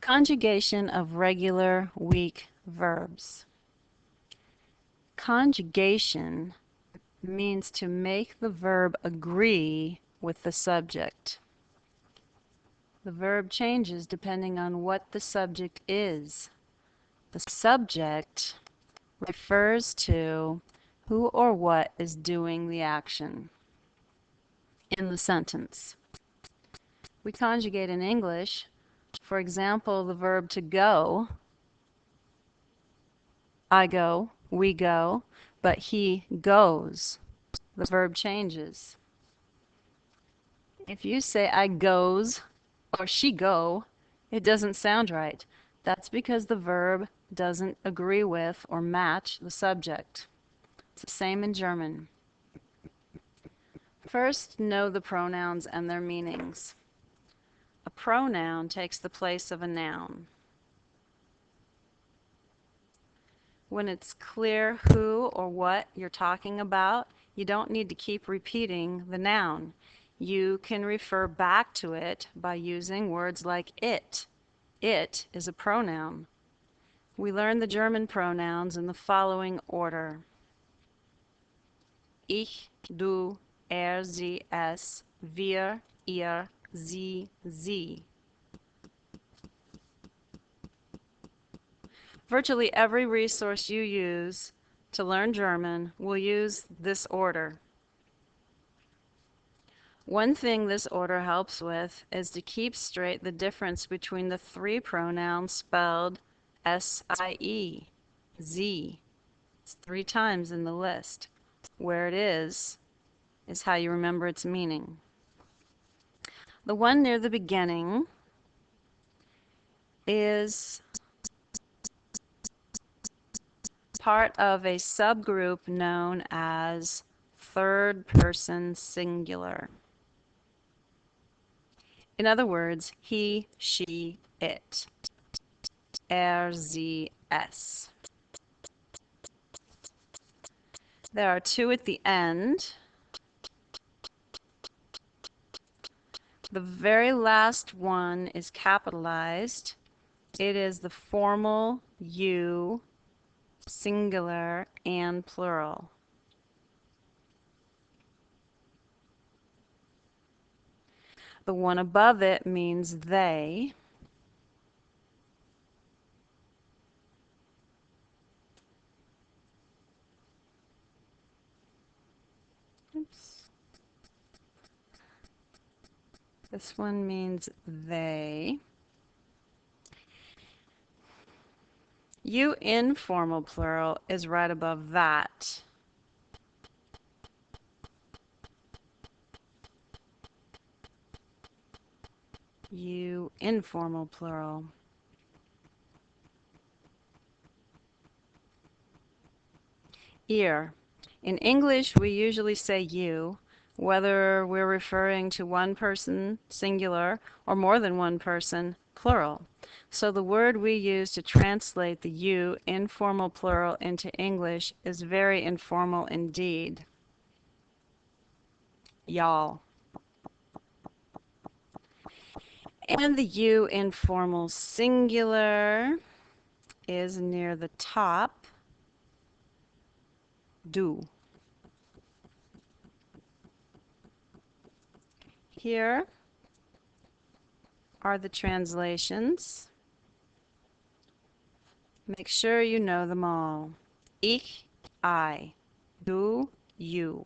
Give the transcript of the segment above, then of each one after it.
Conjugation of regular weak verbs. Conjugation means to make the verb agree with the subject. The verb changes depending on what the subject is. The subject refers to who or what is doing the action in the sentence. We conjugate in English. For example, the verb to go, I go, we go, but he goes. The verb changes. If you say I goes or she go, it doesn't sound right. That's because the verb doesn't agree with or match the subject. It's the same in German. First, know the pronouns and their meanings. A pronoun takes the place of a noun. When it's clear who or what you're talking about, you don't need to keep repeating the noun. You can refer back to it by using words like it. It is a pronoun. We learn the German pronouns in the following order: ich, du, er, sie, es, wir, ihr, sie, sie. Virtually every resource you use to learn German will use this order. One thing this order helps with is to keep straight the difference between the three pronouns spelled S-I-E, Z. It's 3 times in the list. Where it is how you remember its meaning. The one near the beginning is part of a subgroup known as third person singular. In other words, he, she, it. Er, sie, es. There are 2 at the end. The very last one is capitalized. It is the formal you, singular and plural. The one above it means they. Oops. This one means they. You informal plural is right above that. You informal plural. Ear. In English, we usually say you, whether we're referring to one person, singular, or more than one person, plural. So the word we use to translate the you informal plural into English is very informal indeed. Y'all. And the you informal singular is near the top. Du. Here are the translations. Make sure you know them all. Ich, I. Du, you.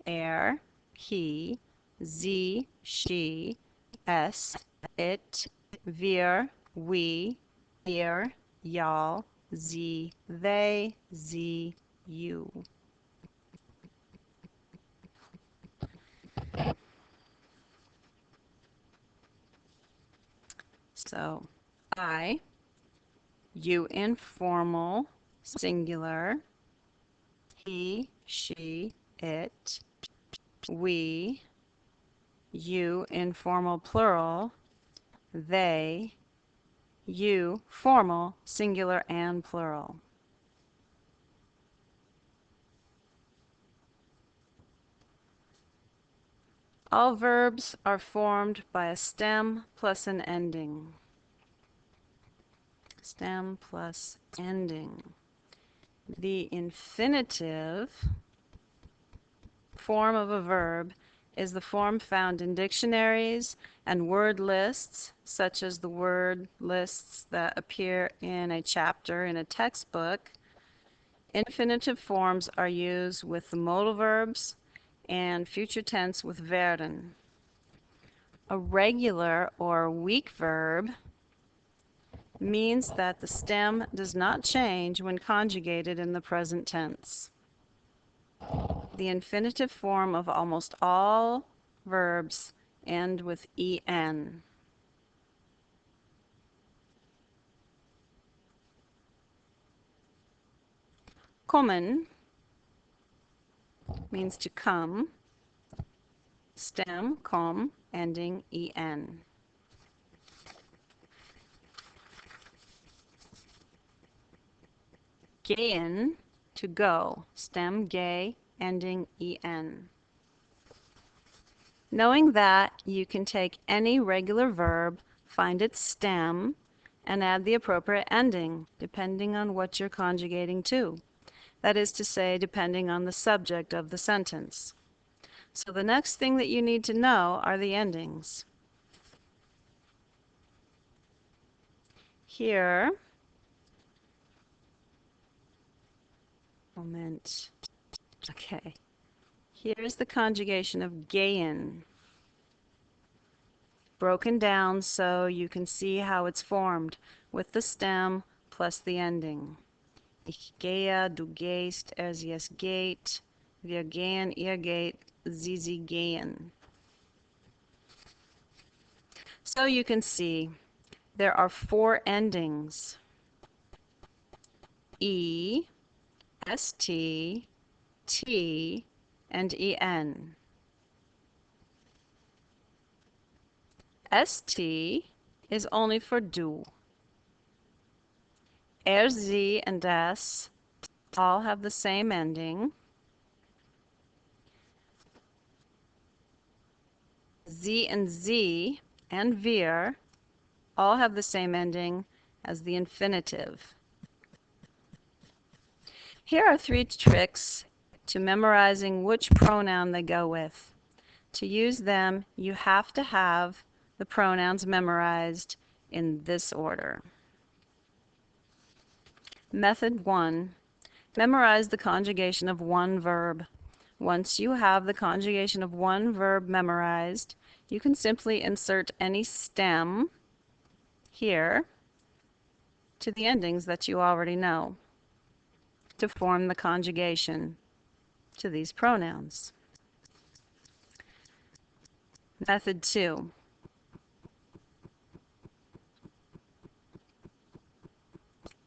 Er, he. Sie, she. Es, it. Wir, we. Ihr, y'all. Sie, they. Sie, you. So, I, you informal, singular, he, she, it, we, you informal plural, they, you formal, singular and plural. All verbs are formed by a stem plus an ending. Stem plus ending. The infinitive form of a verb is the form found in dictionaries and word lists, such as the word lists that appear in a chapter in a textbook. Infinitive forms are used with the modal verbs and future tense with werden. A regular or weak verb means that the stem does not change when conjugated in the present tense. The infinitive form of almost all verbs end with en. Kommen means to come. Stem, kom, ending en. Gehen, to go. Stem, ge, ending en. Knowing that, you can take any regular verb, find its stem, and add the appropriate ending, depending on what you're conjugating to. That is to say, depending on the subject of the sentence. So the next thing that you need to know are the endings. Here, moment, okay. Here's the conjugation of gehen, broken down so you can see how it's formed with the stem plus the ending. Ich gehe, du gehst, sie es geht, wir gehen, ihr geht, sie gehen. So you can see there are 4 endings: e, st, t, and en. St is only for du. Sie, and das all have the same ending. Sie and wir all have the same ending as the infinitive. Here are 3 tricks to memorizing which pronoun they go with. To use them, you have to have the pronouns memorized in this order. Method 1. Memorize the conjugation of one verb. Once you have the conjugation of one verb memorized, you can simply insert any stem here to the endings that you already know to form the conjugation to these pronouns. Method 2.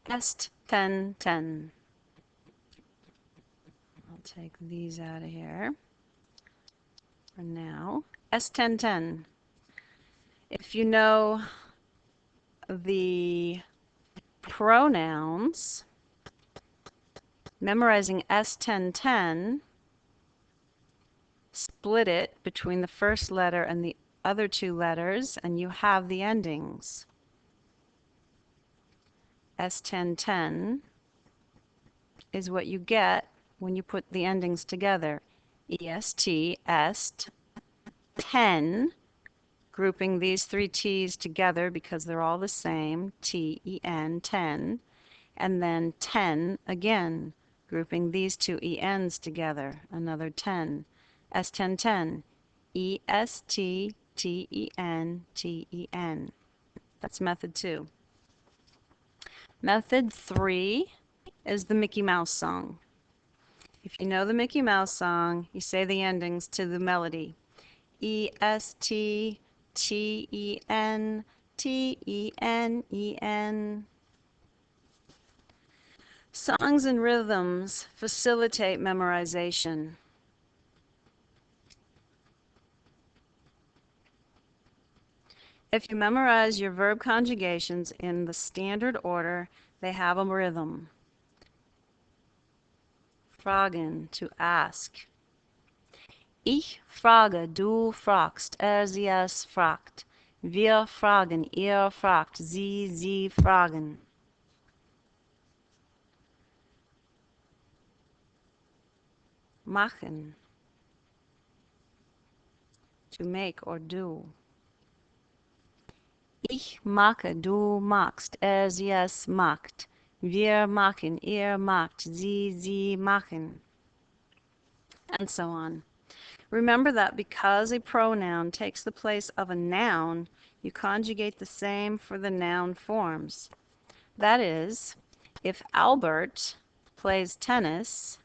Est ten. I'll take these out of here for now. Est ten. If you know the pronouns, memorizing est ten, split it between the first letter and the other 2 letters, and you have the endings. Est ten is what you get when you put the endings together. est, 10, grouping these 3 T's together because they're all the same, ten, 10, and then 10 again, grouping these 2 ENs together, another 10. Est ten, EST, TEN. That's method 2. Method 3 is the Mickey Mouse song. If you know the Mickey Mouse song, you say the endings to the melody. EST, TEN, TENEN. Songs and rhythms facilitate memorization. If you memorize your verb conjugations in the standard order, they have a rhythm. Fragen, to ask. Ich frage, du fragst, sie es fragt. Wir fragen, ihr fragt, sie fragen. machen, to make or do. Ich mache, du machst, er, sie, es macht. Wir machen, ihr macht, sie machen, and so on. Remember that because a pronoun takes the place of a noun, you conjugate the same for the noun forms. That is, if Albert plays tennis,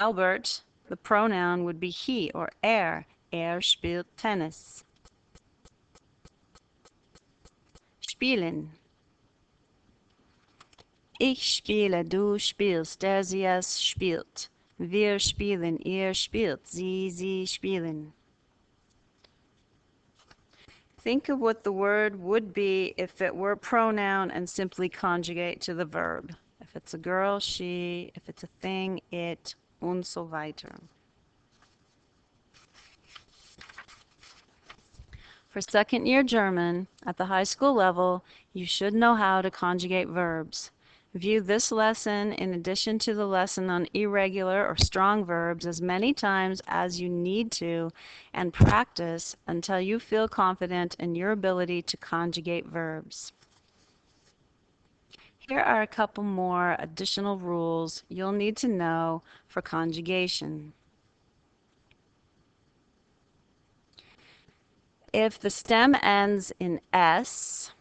Albert, the pronoun would be he or er. Er spielt Tennis. Spielen. Ich spiele, du spielst, er, sie, es spielt. Wir spielen, ihr spielt, sie spielen. Think of what the word would be if it were a pronoun and simply conjugate to the verb. If it's a girl, she. If it's a thing, it, und so weiter. For second year German, at the high school level, you should know how to conjugate verbs. View this lesson in addition to the lesson on irregular or strong verbs as many times as you need to and practice until you feel confident in your ability to conjugate verbs. Here are a couple more additional rules you'll need to know for conjugation. If the stem ends in S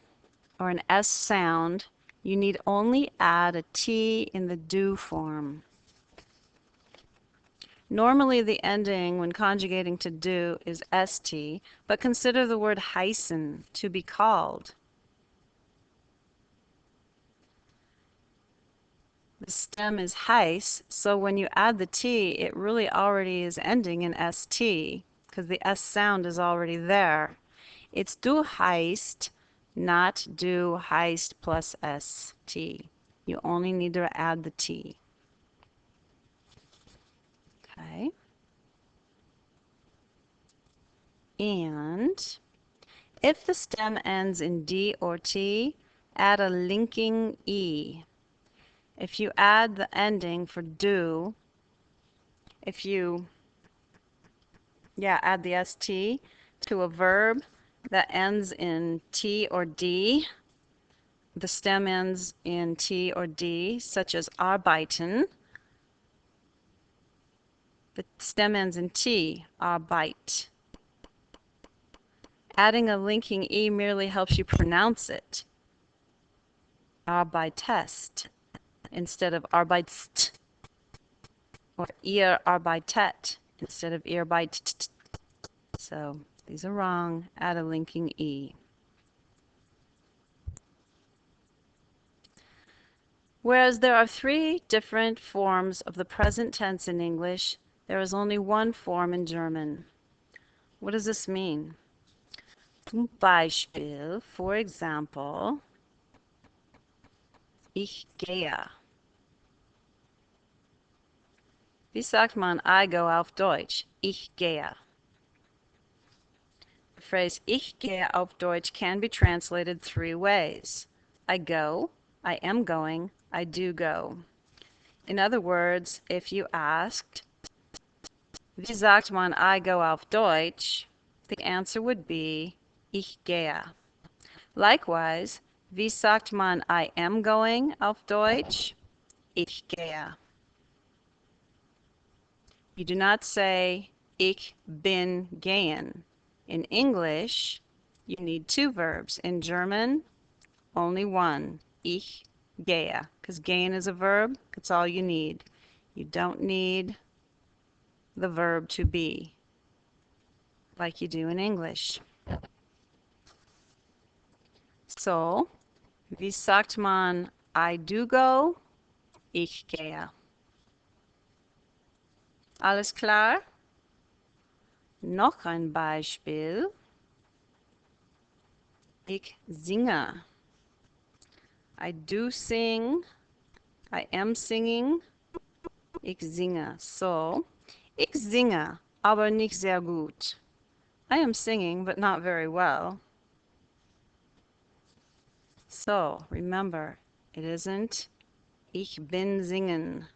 or an S sound, you need only add a T in the do form. Normally the ending when conjugating to do is ST, but consider the word heißen, to be called. The stem is heiß, so when you add the T, it really already is ending in ST, because the S sound is already there. It's du heißt, not du heißt plus ST. You only need to add the T. Okay. And if the stem ends in D or T, add a linking E. If you add the ending for do, if you add the ST to a verb that ends in T or D, the stem ends in T or D, such as arbeiten. The stem ends in T, arbeit. Adding a linking E merely helps you pronounce it. Arbeitest instead of arbeitst, or ihr arbeitet instead of ihr arbeitet. So these are wrong. Add a linking E. Whereas there are three different forms of the present tense in English, there is only one form in German. What does this mean? Zum Beispiel, for example, ich gehe. Wie sagt man I go auf Deutsch? Ich gehe. The phrase ich gehe auf Deutsch can be translated three ways. I go, I am going, I do go. In other words, if you asked, wie sagt man I go auf Deutsch? The answer would be ich gehe. Likewise, wie sagt man I am going auf Deutsch? Ich gehe. You do not say ich bin gehen. In English, you need two verbs. In German, only one. Ich gehe. Because gehen is a verb, that's all you need. You don't need the verb to be like you do in English. So, wie sagt man I do go? Ich gehe. Alles klar? Noch ein Beispiel. Ich singe. I do sing. I am singing. Ich singe. So, ich singe, aber nicht sehr gut. I am singing, but not very well. So, remember, it isn't ich bin singen.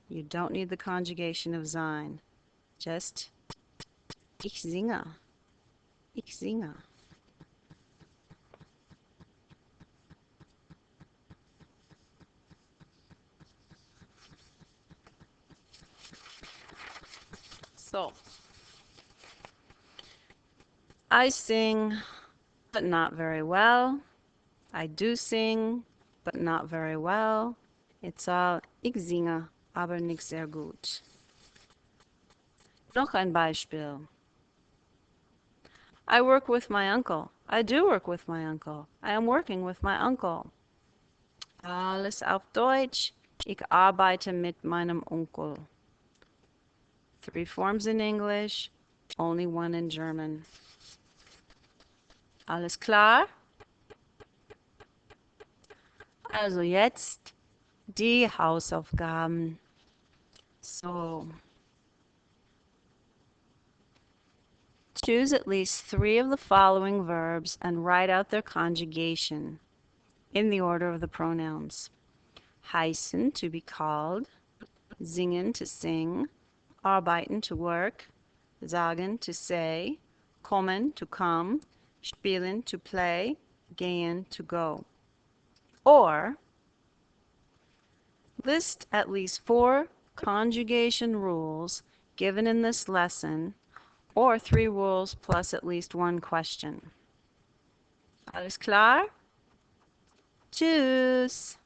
You don't need the conjugation of sein. Just ich singe. Ich singe. So, I sing, but not very well. I do sing, but not very well. It's all ich singe, aber nicht sehr gut. Noch ein Beispiel. I work with my uncle. I do work with my uncle. I am working with my uncle. Alles auf Deutsch. Ich arbeite mit meinem Onkel. 3 forms in English, only 1 in German. Alles klar? Also jetzt die Hausaufgaben. So, choose at least 3 of the following verbs and write out their conjugation in the order of the pronouns. Heißen, to be called. Singen, to sing. Arbeiten, to work. Sagen, to say. Kommen, to come. Spielen, to play. Gehen, to go. Or list at least 4 conjugation rules given in this lesson, or 3 rules plus at least 1 question. Alles klar? Tschüss!